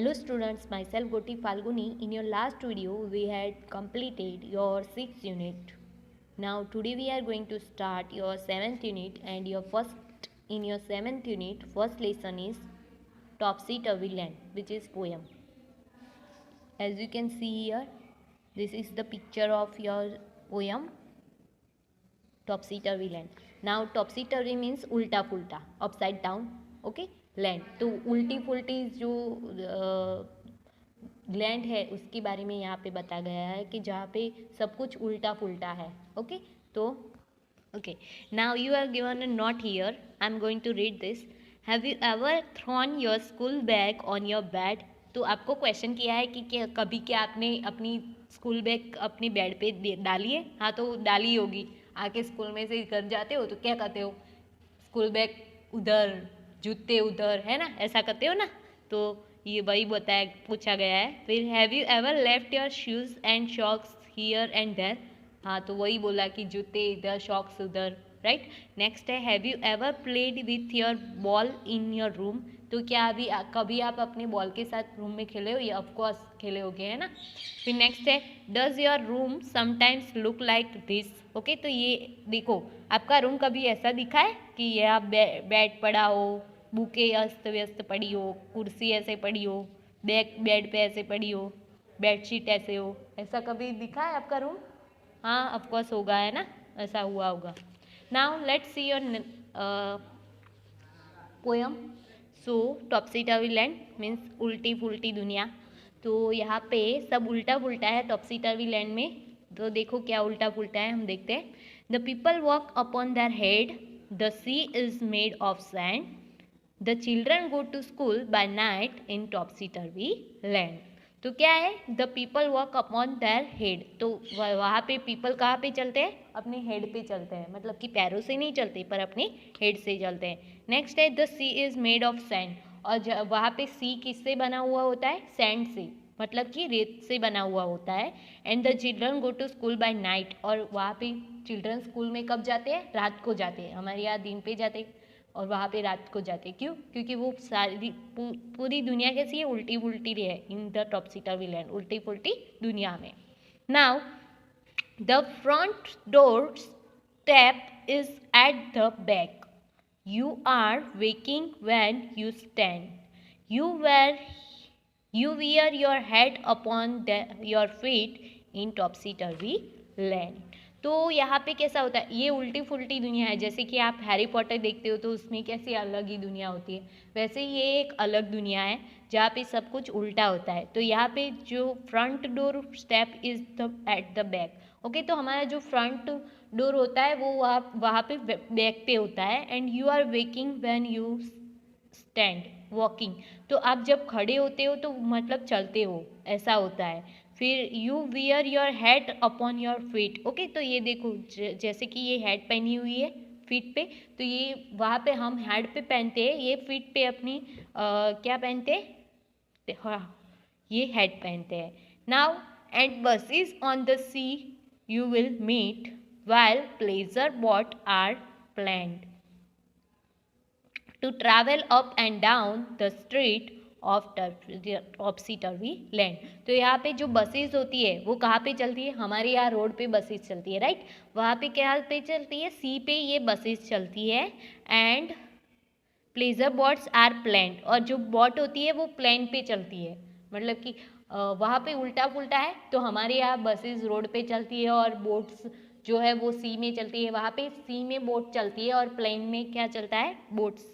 Hello students, myself Goti Falguni. In your last video, we had completed your 6th unit. Now today we are going to start your 7th unit, and in your 7th unit, first lesson is Topsy Turvy Land, which is poem. As you can see here, this is the picture of your poem Topsy Turvy Land. Now topsy turvy means उल्टा पुल्टा, upside down, okay, land. तो उल्टी पुल्टी जो land है उसके बारे में यहाँ पे बताया गया है कि जहाँ पे सब कुछ उल्टा पुल्टा है. ओके, तो okay, now you are given a note here. I am going to read this. Have you ever thrown your school bag on your bed? तो आपको क्वेश्चन किया है कि कभी क्या आपने अपनी स्कूल बैग अपने बेड पे डाली है? हाँ, तो डाली होगी. आके स्कूल में से घर जाते हो तो क्या करते हो? स्कूल बैग उधर, जूते उधर, है ना, ऐसा करते हो ना. तो ये वही बताया पूछा गया है. फिर have you ever left your shoes and socks here and there? हाँ, तो वही बोला कि जूते इधर, शॉक्स उधर, राइट. नेक्स्ट है have you ever played with your ball in your room? तो क्या अभी कभी आप अपने बॉल के साथ रूम में खेले हो? ये ऑफकोर्स खेले होगे, है ना. फिर नेक्स्ट है does your room sometimes look like this? Okay, तो ये देखो, आपका रूम कभी ऐसा दिखा है कि यह बेड पड़ा हो, बुकें अस्त व्यस्त पड़ी हो, कुर्सी ऐसे पड़ी हो, बेड पे ऐसे पड़ी हो, बेडशीट ऐसे हो, ऐसा कभी दिखा है आपका रूम? हाँ, ऑफकोर्स होगा, है ना, ऐसा हुआ होगा. Now let's see your poem. So Topsy turvy land means उल्टी फुल्टी दुनिया. तो यहाँ पे सब उल्टा पुल्टा है टॉप्सी टर्वी लैंड में. तो देखो क्या उल्टा पुल्टा है, हम देखते हैं. The people walk upon their head, the sea is made of sand, the children go to school by night in topsy turvy land. तो क्या है? The people walk upon their head. तो वहाँ पे पीपल कहाँ पे चलते हैं? अपने हेड पे चलते हैं, मतलब कि पैरों से नहीं चलते पर अपने हेड से चलते हैं. नेक्स्ट है the sea is made of sand. और वहाँ पे सी किससे बना हुआ होता है? सैंड से, मतलब कि रेत से बना हुआ होता है. And the children go to school by night. और वहाँ पे चिल्ड्रन स्कूल में कब जाते हैं? रात को जाते हैं. हमारे यहाँ दिन पे जाते हैं और वहाँ पे रात को जाते. क्यों? क्योंकि वो सारी पूरी दुनिया कैसी है? उल्टी पुल्टी है in the Topsy turvy land, उल्टी पुल्टी दुनिया में. Now the front door step is at the back. You are waking when you stand. You wear your head upon your feet in topsy turvy land. तो यहाँ पे कैसा होता है? ये उल्टी फुल्टी दुनिया है. जैसे कि आप हैरी पॉटर देखते हो तो उसमें कैसी अलग ही दुनिया होती है, वैसे ये एक अलग दुनिया है जहाँ पे सब कुछ उल्टा होता है. तो यहाँ पे जो front door step is the at the back. Okay, तो हमारा जो फ्रंट डोर होता है वो वहाँ पे बैक पे होता है. And you are waking when you stand walking. तो आप जब खड़े होते हो तो मतलब चलते हो, ऐसा होता है. फिर you wear your head upon your feet. Okay, तो ये देखो जैसे कि ये हेड पहनी हुई है फीट पे, तो ये वहाँ पे हम हेड पे पहनते हैं, ये फीट पे अपनी क्या पहनते हैं? हाँ, ये हेड पहनते हैं. Now and buses on the sea you will meet while pleasure boats are planned to travel up and down the street of topsy turvy land. तो यहाँ पे जो बसेस होती है वो कहाँ पे चलती है? हमारे यहाँ रोड पे बसेस चलती है, राइट. वहाँ पे क्या पे चलती है? सी पे ये बसेस चलती है. And pleasure boats are planned. और जो बोट होती है वो प्लेन पे चलती है, मतलब कि वहाँ पे उल्टा पुल्टा है. तो हमारे यहाँ बसेस रोड पे चलती है और बोट्स जो है वो सी में चलती है. वहाँ पे सी में बोट चलती है और प्लेन में क्या चलता है? बोट्स.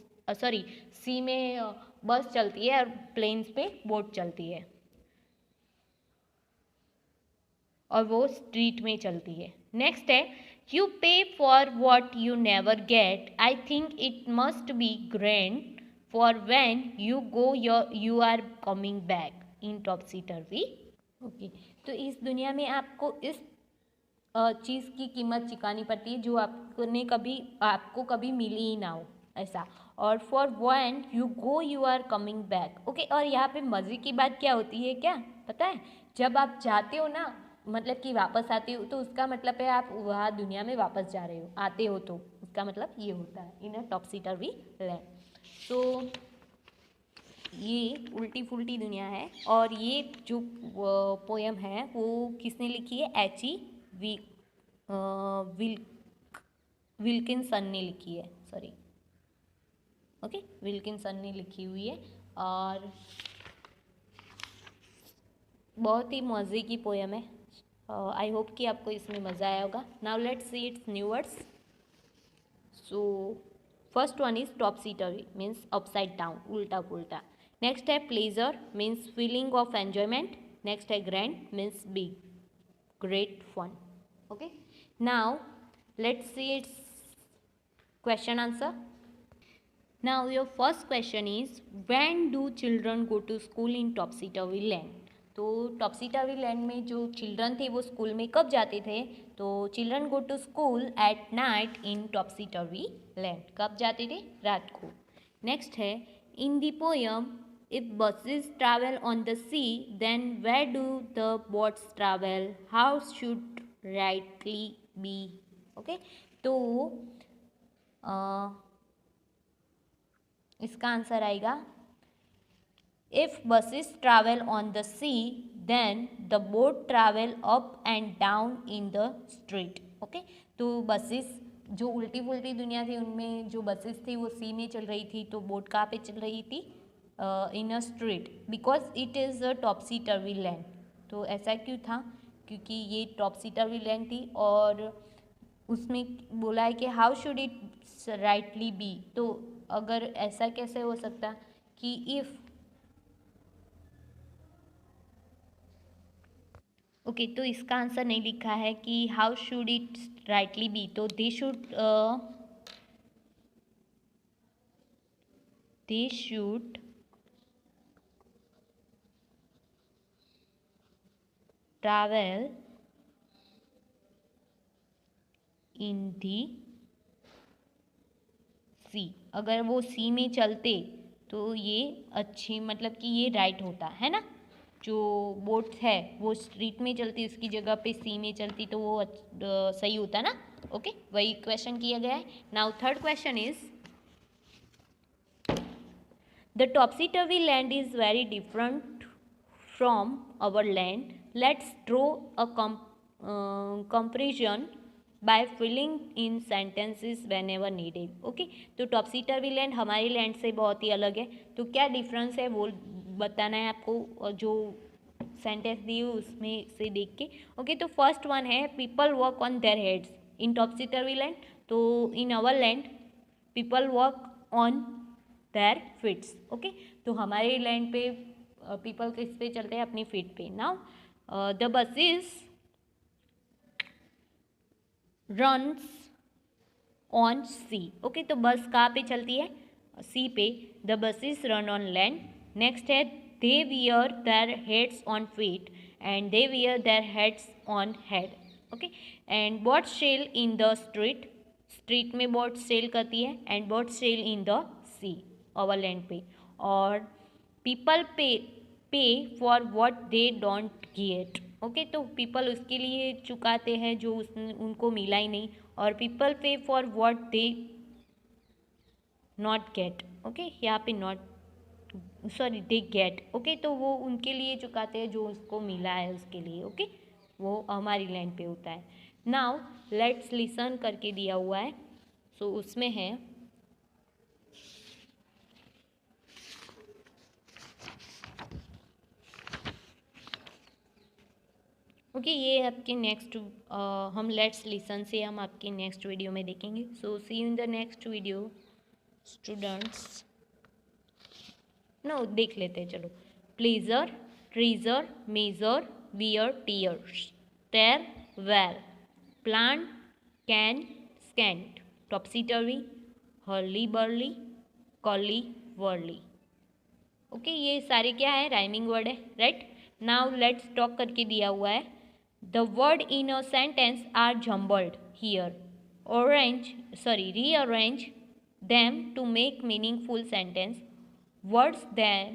सॉरी, सी में बस चलती है और प्लेन्स पे बोट चलती है, और वो स्ट्रीट में चलती है. नेक्स्ट है you pay for what you never get. I think it must be grand for when you go you are coming back in topsy turvy. Okay, तो इस दुनिया में आपको इस चीज़ की कीमत चुकानी पड़ती है जो आपको कभी मिली ही ना हो, ऐसा. और for when you go you are coming back. Okay, और यहाँ पे मज़े की बात क्या होती है क्या पता है? जब आप जाते हो ना, मतलब कि वापस आते हो, तो उसका मतलब है आप वहाँ दुनिया में वापस जा रहे हो. आते हो तो उसका मतलब ये होता है इन अ टॉप्सी टर्वी लैंड. तो ये उल्टी फुल्टी दुनिया है। और ये जो पोयम है वो किसने लिखी है? एच.ई. वी विल्किंसन ने लिखी है, सॉरी, ओके, विल्किंसन ने लिखी हुई है। और बहुत ही मज़े की पोयम है। आई होप कि आपको इसमें मज़ा आया होगा। Now let's see its new words. So first one is topsy turvy, means upside down, उल्टा पुल्टा। नेक्स्ट है pleasure, means feeling of enjoyment. Next है grand, means big, great fun. Okay, now let's see its question answer. Now your first question is, when do children go to school in topsy turvy land? तो topsy turvy land में जो children थे वो school में कब जाते थे? तो children go to school at night in topsy turvy land. कब जाते थे? रात को। नेक्स्ट है, in the poem if buses travel on the sea then where do the boats travel, how should rightly be? Okay, तो इसका answer आएगा, if buses travel on the sea then the boat travel up and down in the street. Okay, तो buses जो उल्टी पुल्टी दुनिया थी उनमें जो बसेस थी वो सी में चल रही थी, तो बोट कहाँ पे चल रही थी? In a street, because it is a topsy turvy land. तो ऐसा क्यों था? क्योंकि ये टॉपसी टर्वी लैंड थी और उसमें बोला है कि how should it rightly be. तो अगर ऐसा कैसे हो सकता कि इफ़, ओके, तो इसका आंसर नहीं लिखा है कि how should it rightly be, तो दे शुड ट्रैवल इन दी सी। अगर वो सी में चलते तो ये अच्छी, मतलब कि ये राइट होता है ना। जो बोट है वो स्ट्रीट में चलती, उसकी जगह पे सी में चलती, तो वो सही होता ना। ओके, वही क्वेश्चन किया गया है। Now third question is, the topsy turvy land is very different from our land, let's draw a comparison by filling in sentences whenever needed. Okay, तो टॉपसी टर्वी लैंड हमारी land से बहुत ही अलग है, तो क्या डिफरेंस है वो बताना है आपको, और जो सेंटेंस दी हुई उसमें से देख के। ओके, तो फर्स्ट वन है, people work on their heads in topsy turvy land. तो in our land people work on their feets. Okay, तो हमारे लैंड पे पीपल किस पे चलते हैं? अपनी फीट पे। Now the buses runs on sea. Okay, तो बस कहाँ पे चलती है? सी पे। The buses run on land. Next है, they wear their heads on feet and they wear their heads on head. Okay, and boat sail in the street, street में boat sail करती है, and boat sail in the sea, our land पे। और people pay for what they don't get. Okay, तो people उसके लिए चुकाते हैं जो उनको मिला ही नहीं, और people pay for what they not gate. Okay, यहाँ पे not, sorry, they get. Okay, तो वो उनके लिए चुकाते हैं जो उसको मिला है उसके लिए। ओके, वो हमारी लैंड पे होता है। नाउ लेट्स लिसन करके दिया हुआ है, सो उसमें है, ओके, ये आपके नेक्स्ट, हम लेट्स लिसन से हम आपके नेक्स्ट वीडियो में देखेंगे। So see you in the next video students. No, देख लेते हैं, चलो। Pleasure, treasure, measure, wear, tears, tear, well, plant, can, scant, topsy turvy, hurly burly, curly whirly. Okay, ये सारे क्या है? राइमिंग वर्ड है, राइट। नाउ लेट्स टॉक करके दिया हुआ है, the word in a sentence are jumbled here, rearrange them to make meaningful sentence. Words that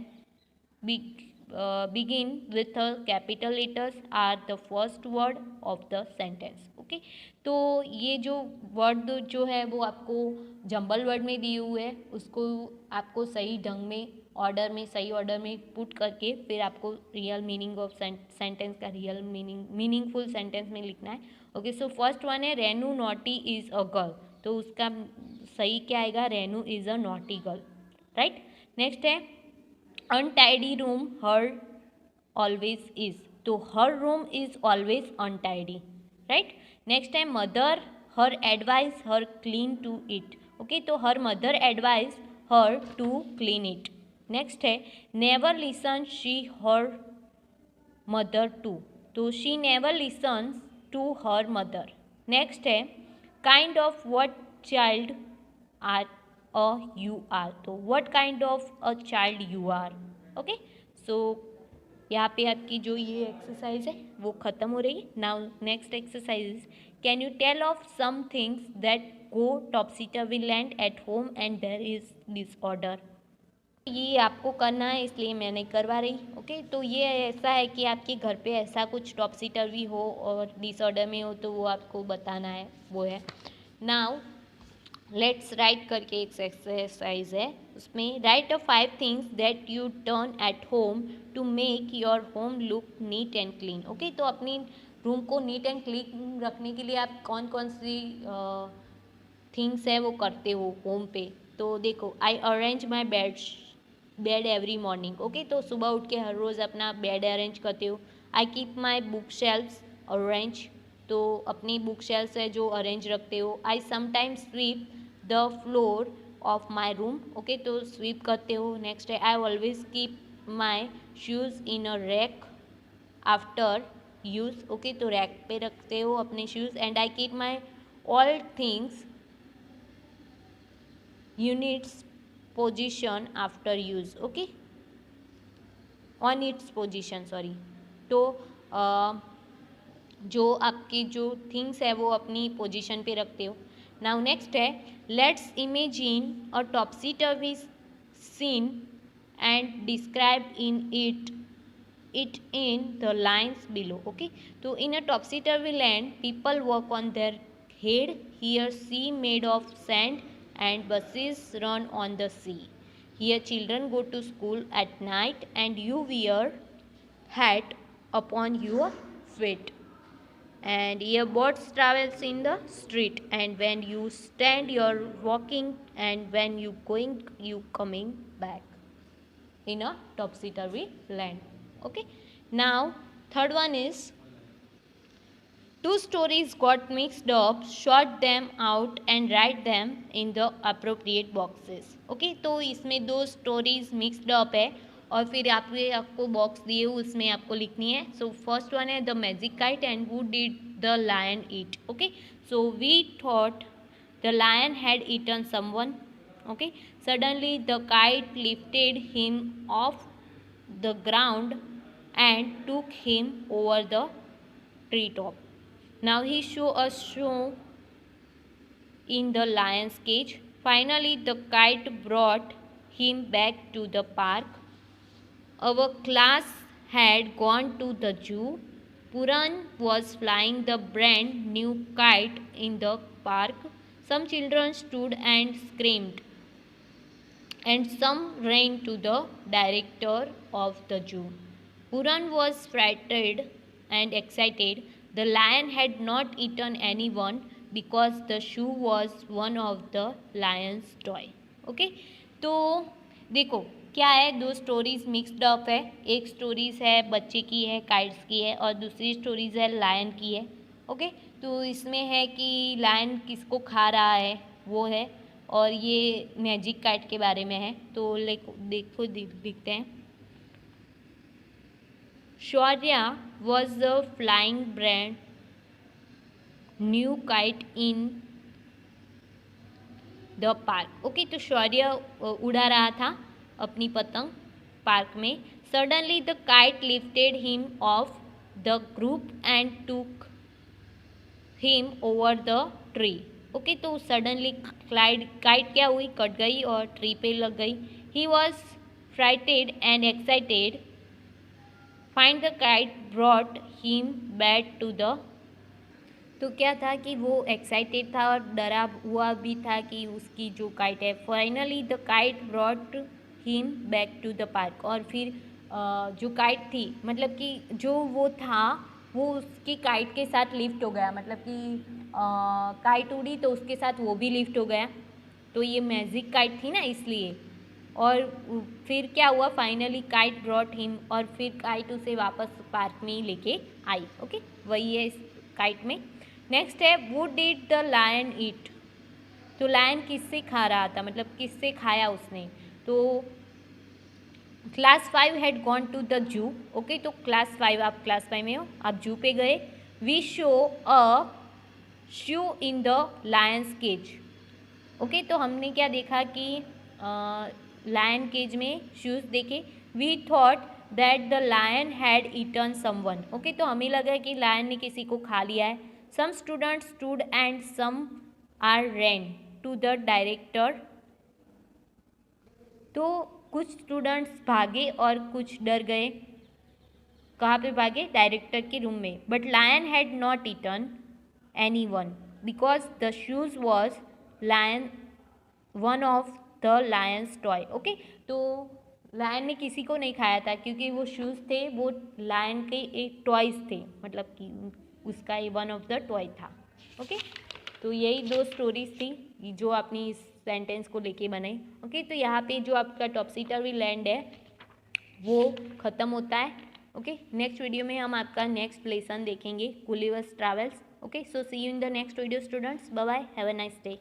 begin with a capital letters are the first word of the sentence. Okay, तो ये जो word जो है वो आपको जंबल वर्ड में दिए हुए है, उसको आपको सही ढंग में ऑर्डर में, सही ऑर्डर में पुट करके फिर आपको रियल मीनिंग ऑफ सेंटेंस का रियल मीनिंगफुल सेंटेंस में लिखना है. ओके, सो फर्स्ट वन है Renu naughty is a girl. तो उसका सही क्या आएगा? Renu is a naughty girl. Right. Next है untidy room her always is. तो her room is always untidy. Right. Next है mother her advice her clean to it. Okay, तो her mother advice her to clean it. Next है never listen she her mother to. तो she never listens to her mother. Next है kind of what child are a you are. तो what kind of a child you are. Okay, so यहाँ पे आपकी जो ये exercise है वो ख़त्म हो रही है. Now next exercise can you tell of some things that go topsy turvy land at home and there is disorder. ये आपको करना है इसलिए मैं नहीं करवा रही. ओके, तो ये ऐसा है कि आपके घर पे ऐसा कुछ टॉपसी-टर्वी हो और डिसऑर्डर में हो तो वो आपको बताना है. वो है नाउ लेट्स राइट करके एक एक्सरसाइज है. उसमें write a 5 things that you done at home to make your home look neat and clean. Okay, तो अपनी रूम को नीट एंड क्लीन रखने के लिए आप कौन कौन सी थिंग्स है वो करते हो होम पे. तो देखो आई arrange my bed every morning. Okay, तो सुबह उठ के हर रोज़ अपना बेड अरेंज करते हो. I keep my book shelves arrange. तो अपनी बुक शेल्फ्स है जो अरेंज रखते हो. I sometimes sweep the floor of my room. Okay, तो स्वीप करते हो. नेक्स्ट है I always keep my shoes in a rack after use. Okay, तो रैक पे रखते हो अपने shoes. And I keep my all things units position after use. Okay, on its position sorry. तो जो आपकी जो थिंग्स है वो अपनी पोजीशन पे रखते हो. नाउ नेक्स्ट है let's imagine a topsy turvy scene and describe it in the lines below. Okay, तो in a topsy turvy land people work on their head. Here sea made of sand and buses run on the sea. Here children go to school at night and you wear hat upon your feet. And here birds travels in the street. And when you stand you're walking and when you going you coming back in a topsy-turvy land. Okay. Now third one is two stories got mixed up, sort them out and write them in the appropriate boxes. Okay, तो इसमें दो stories mixed up है और फिर आपको box दिए उसमें आपको लिखनी है. सो फर्स्ट वन है the magic kite and who did the lion eat. Okay, so we thought the lion had eaten someone. Okay, suddenly the kite lifted him off the ground and took him over the tree top. Now he show a show in the lion's cage. Finally, the kite brought him back to the park. Our class had gone to the zoo. Puran was flying the brand new kite in the park. Some children stood and screamed, and some ran to the director of the zoo. Puran was frightened and excited. The lion had not eaten anyone because the shoe was one of the lion's toy. Okay, तो देखो क्या है, दो stories mixed up है. एक stories है बच्चे की है, काइट्स की है, और दूसरी स्टोरीज है लायन की है. ओके, तो इसमें है कि लायन किसको खा रहा है वो है, और ये मैजिक काइट के बारे में है. तो देखो दिखते हैं. Shaurya was a flying brand new kite in the park. Okay, तो शौर्य उड़ा रहा था अपनी पतंग पार्क में. Suddenly the kite lifted him off the group and took him over the tree. Okay, तो सडनली काइट क्या हुई, कट गई और ट्री पे लग गई. He was frighted and excited. Find the kite brought him back to the. तो क्या था कि वो एक्साइटेड था और डरा हुआ भी था कि उसकी जो काइट है. Finally the kite brought him back to the park. और फिर जो काइट थी, मतलब कि जो वो था वो उसकी काइट के साथ लिफ्ट हो गया, मतलब कि काइट उड़ी तो उसके साथ वो भी लिफ्ट हो गया। तो ये मैजिक काइट थी ना, इसलिए। और फिर क्या हुआ, फाइनली काइट ब्रॉट हिम, और फिर काइट उसे वापस पार्क में ही लेके आई। ओके, वही है इस काइट में। नेक्स्ट है, वो डिड द लायन ईट। तो लायन किससे खा रहा था, मतलब किससे खाया उसने। तो class 5 had gone to the zoo. Okay, तो क्लास 5, आप क्लास 5 में हो, आप जू पे गए। We show a shoe in the lion's cage. Okay, तो हमने क्या देखा कि लायन केज में शूज़ देखे। We thought that the lion had eaten someone. Okay, तो हमें लगा कि लायन ने किसी को खा लिया है। Some student stood and some are ran to the director. तो कुछ स्टूडेंट्स भागे और कुछ डर गए। कहाँ पे भागे, डायरेक्टर के रूम में। But lion had not eaten anyone because the shoes was lion one of the lion's toy. Okay, तो लायन ने किसी को नहीं खाया था क्योंकि वो शूज़ थे, वो लायन के एक टॉयज थे, मतलब कि उसका ये वन ऑफ द टॉय था। ओके, तो यही 2 स्टोरीज थी जो आपने इस सेंटेंस को लेके बनाई। ओके, तो यहाँ पे जो आपका टॉपसी टर्वी लैंड है वो ख़त्म होता है। ओके, नेक्स्ट वीडियो में हम आपका नेक्स्ट लेसन देखेंगे, Gulliver's Travels. Okay, so see you in the next video students. Bye bye, have a nice day.